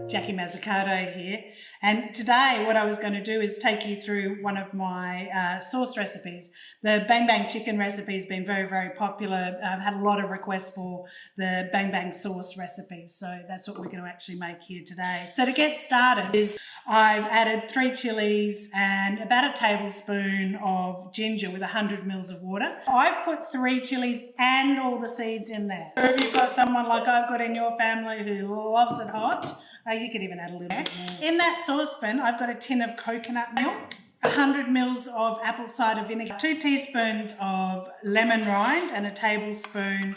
Jackie Mazzucato here, and today what I was going to do is take you through one of my sauce recipes. The Bang Bang chicken recipe has been very, very popular. I've had a lot of requests for the Bang Bang sauce recipe, so that's what we're going to actually make here today. So to get started I've added 3 chilies and about a tablespoon of ginger with 100 mils of water. I've put 3 chilies and all the seeds in there. So if you've got someone like I've got in your family who loves it hot, you could even add a little bit more. In that saucepan, I've got a tin of coconut milk, 100 mils of apple cider vinegar, 2 teaspoons of lemon rind and a tablespoon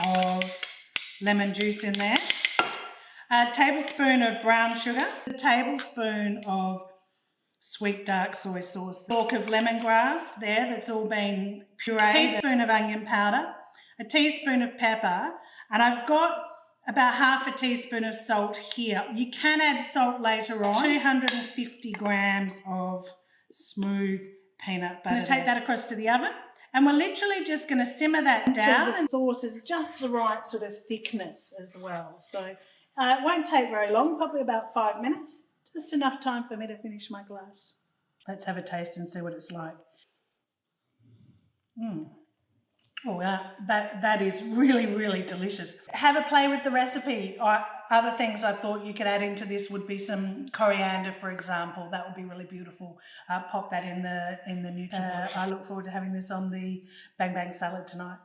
of lemon juice in there, a tablespoon of brown sugar, a tablespoon of sweet dark soy sauce, a stalk of lemongrass there that's all been pureed, a teaspoon of onion powder, a teaspoon of pepper, and I've got about half a teaspoon of salt here. You can add salt later on. 250 grams of smooth peanut butter. I'm going to take that across to the oven, and we're literally just going to simmer that down until the sauce is just the right sort of thickness as well. So it won't take very long, probably about 5 minutes. Just enough time for me to finish my glass. Let's have a taste and see what it's like. Oh, that is really, really delicious. Have a play with the recipe. Other things I thought you could add into this would be some coriander, for example. That would be really beautiful. Pop that in the NutriBox. I look forward to having this on the Bang Bang salad tonight.